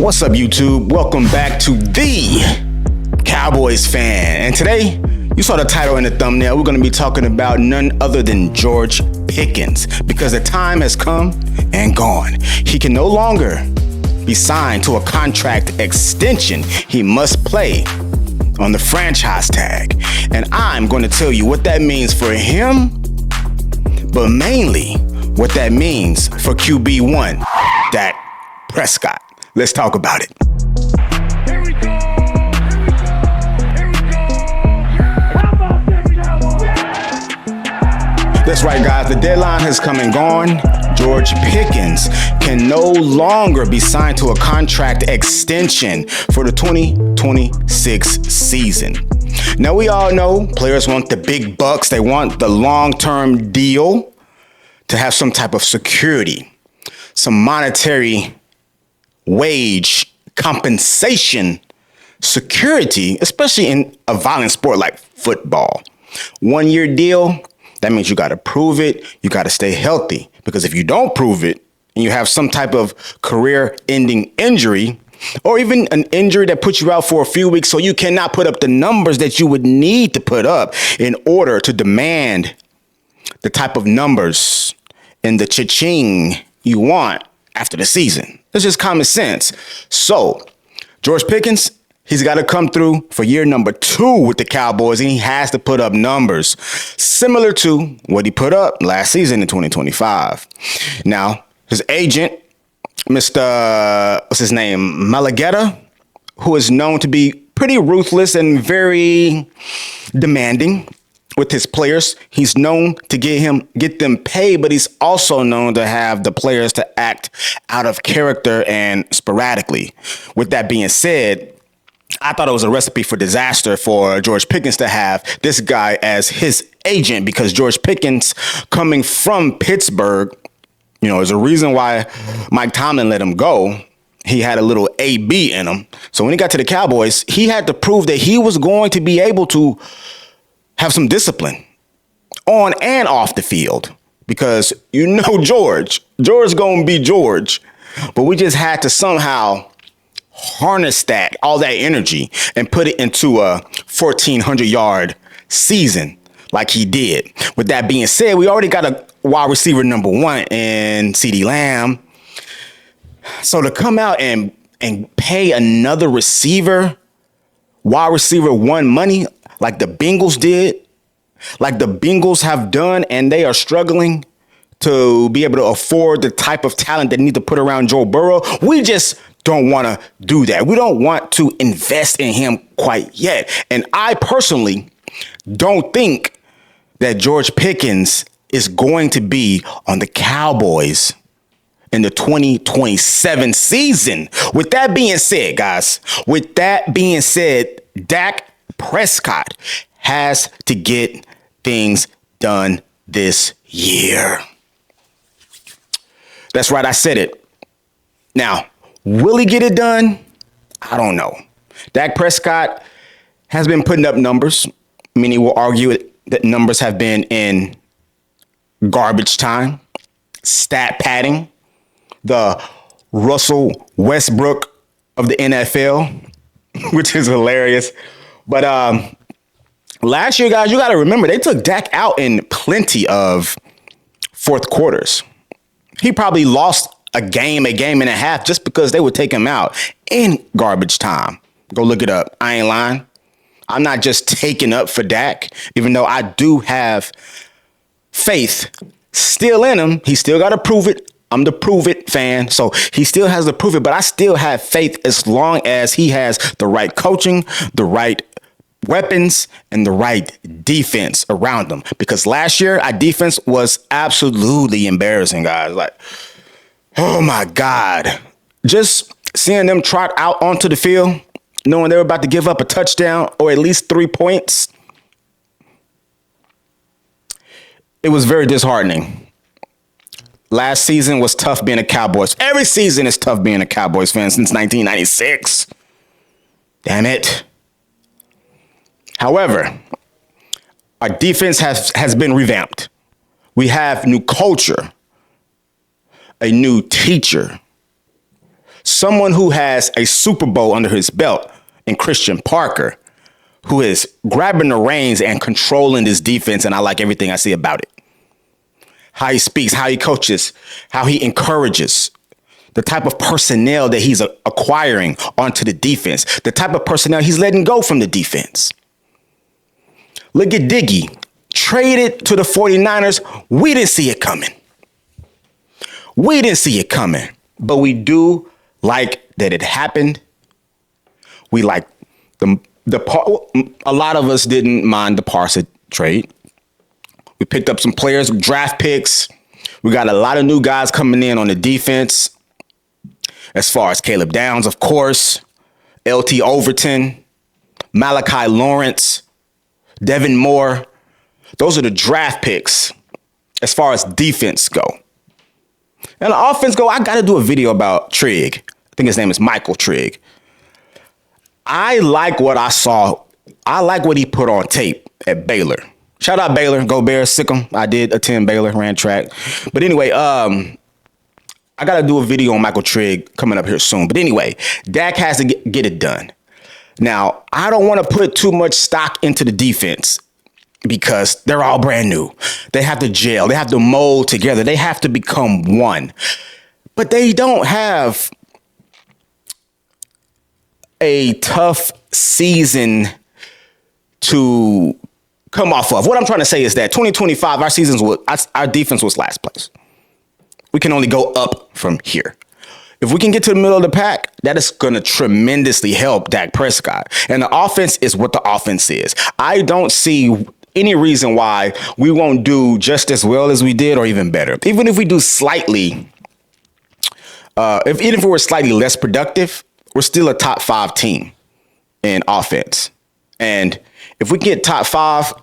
What's up, YouTube? Welcome back to the Cowboys fan. And today, you saw the title in the thumbnail. We're going to be talking about none other than George Pickens, because the time has come and gone. He can no longer be signed to a contract extension. He must play on the franchise tag. And I'm going to tell you what that means for him, but mainly what that means for QB1, Dak Prescott. Let's talk about it. Here we go. That's right, guys. The deadline has come and gone. George Pickens can no longer be signed to a contract extension for the 2026 season. Now, we all know players want the big bucks. They want the long-term deal to have some type of security, some monetary wage compensation security, especially in a violent sport like football. 1 year deal, that means you got to prove it. You got to stay healthy, because if you don't prove it and you have some type of career ending injury, or even an injury that puts you out for a few weeks, so you cannot put up the numbers that you would need to put up in order to demand the type of numbers and the cha-ching you want after the season. It's just common sense. So George Pickens, he's got to come through for year number 2 with the Cowboys, and he has to put up numbers similar to what he put up last season in 2025. Now, his agent, Mr. What's his name? Malagetta, who is known to be pretty ruthless and very demanding with his players. He's known to get them paid, but he's also known to have the players to act out of character and sporadically. With that being said, I thought it was a recipe for disaster for George Pickens to have this guy as his agent, because George Pickens, coming from Pittsburgh, there's a reason why Mike Tomlin let him go. He had a little AB in him. So when he got to the Cowboys, he had to prove that he was going to be able to have some discipline on and off the field, because George gonna be George, but we just had to somehow harness all that energy and put it into a 1,400-yard season like he did. With that being said, we already got a wide receiver number 1 in CeeDee Lamb. So to come out and pay another receiver, wide receiver 1 money, like the Bengals did, like the Bengals have done, and they are struggling to be able to afford the type of talent they need to put around Joe Burrow. We just don't want to do that. We don't want to invest in him quite yet. And I personally don't think that George Pickens is going to be on the Cowboys in the 2027 season. With that being said, guys, Dak Prescott has to get things done this year. That's right, I said it. Now, will he get it done? I don't know. Dak Prescott has been putting up numbers. Many will argue that numbers have been in garbage time, stat padding, the Russell Westbrook of the NFL, which is hilarious. But last year, guys, you got to remember, they took Dak out in plenty of fourth quarters. He probably lost a game and a half just because they would take him out in garbage time. Go look it up. I ain't lying. I'm not just taking up for Dak, even though I do have faith still in him. He still got to prove it. I'm the prove it fan, so he still has to prove it, but I still have faith as long as he has the right coaching, the right weapons, and the right defense around them. Because last year, our defense was absolutely embarrassing, guys. Like, oh my God. Just seeing them trot out onto the field, knowing they were about to give up a touchdown or at least 3 points, it was very disheartening. Last season was tough being a Cowboys. Every season is tough being a Cowboys fan since 1996. Damn it. However, our defense has been revamped. We have new culture, a new teacher. someone who has a Super Bowl under his belt in Christian Parker, who is grabbing the reins and controlling this defense, and I like everything I see about it. How he speaks, how he coaches, how he encourages, the type of personnel that he's acquiring onto the defense, the type of personnel he's letting go from the defense. Look at Diggy, traded to the 49ers. We didn't see it coming. We didn't see it coming, but we do like that it happened. We like a lot of us didn't mind the Parsa trade. We picked up some players, draft picks. We got a lot of new guys coming in on the defense. As far as Caleb Downs, of course, LT Overton, Malachi Lawrence, Devin Moore. Those are the draft picks as far as defense go. And the offense go, I got to do a video about Trigg. I think his name is Michael Trigg. I like what I saw. I like what he put on tape at Baylor. Shout out Baylor. Go Bears. Sick 'em. I did attend Baylor, ran track. But anyway, I got to do a video on Michael Trigg coming up here soon. But anyway, Dak has to get it done. Now, I don't want to put too much stock into the defense because they're all brand new. They have to gel. They have to mold together. They have to become one. But they don't have a tough season to come off of. What I'm trying to say is that 2025, our defense was last place. We can only go up from here. If we can get to the middle of the pack, that is going to tremendously help Dak Prescott. And the offense is what the offense is. I don't see any reason why we won't do just as well as we did or even better. Even if we do slightly, even if we're slightly less productive, we're still a top 5 team in offense. And if we get top 5,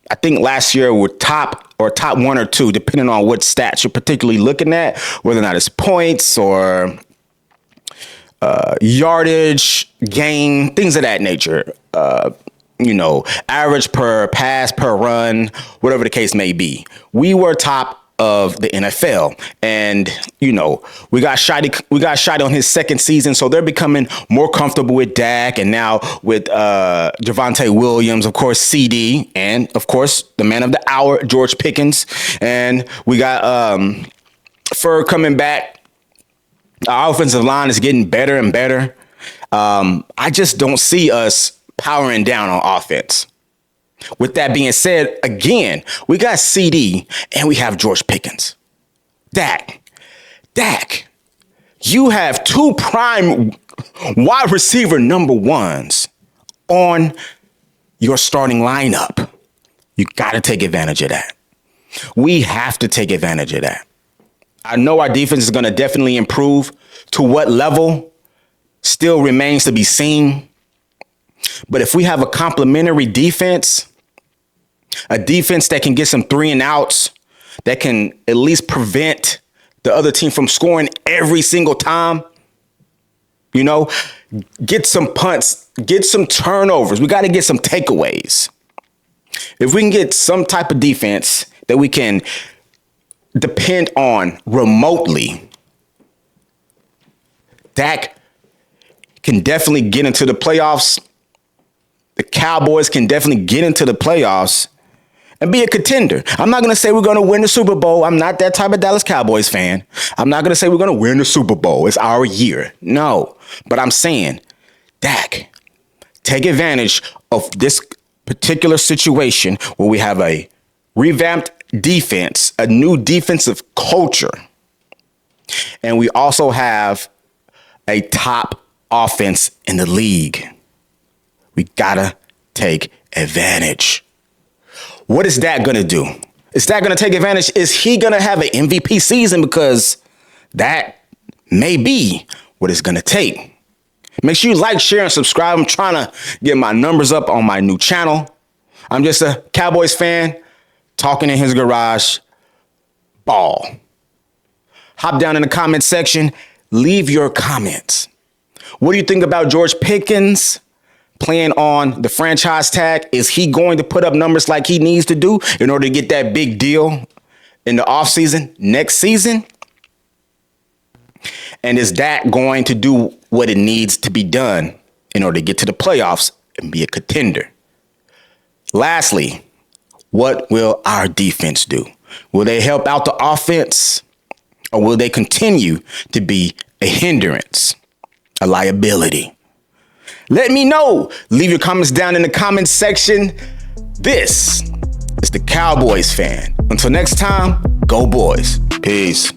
I think last year we're top 1 or 2, depending on what stats you're particularly looking at, whether or not it's points or yardage, gain, things of that nature. Average per pass, per run, whatever the case may be. We were top of the NFL, and we got shot on his second season, so they're becoming more comfortable with Dak, and now with Javonte Williams, of course, CD, and of course the man of the hour, George Pickens, and we got Fur coming back. Our offensive line is getting better and better. I just don't see us powering down on offense. With that being said, again, we got CD and we have George Pickens. Dak, you have 2 prime wide receiver number 1s on your starting lineup. You got to take advantage of that. We have to take advantage of that. I know our defense is going to definitely improve. To what level still remains to be seen. But if we have a complementary defense, a defense that can get some 3 and outs, that can at least prevent the other team from scoring every single time, get some punts, get some turnovers. We got to get some takeaways. If we can get some type of defense that we can depend on remotely, Dak can definitely get into the playoffs. The Cowboys can definitely get into the playoffs and be a contender. I'm not going to say we're going to win the Super Bowl. I'm not that type of Dallas Cowboys fan. I'm not going to say we're going to win the Super Bowl. It's our year. No. But I'm saying, Dak, take advantage of this particular situation where we have a revamped defense, a new defensive culture, and we also have a top offense in the league. We got to take advantage. What is Dak going to do? Is Dak going to take advantage? Is he going to have an MVP season? Because that may be what it's going to take. Make sure you like, share, and subscribe. I'm trying to get my numbers up on my new channel. I'm just a Cowboys fan talking in his garage. Ball. Hop down in the comment section. Leave your comments. What do you think about George Pickens playing on the franchise tag? Is he going to put up numbers like he needs to do in order to get that big deal in the offseason next season? And is that going to do what it needs to be done in order to get to the playoffs and be a contender? Lastly, what will our defense do? Will they help out the offense, or will they continue to be a hindrance, a liability? Let me know. Leave your comments down in the comments section. This is the Cowboys fan. Until next time, go boys. Peace.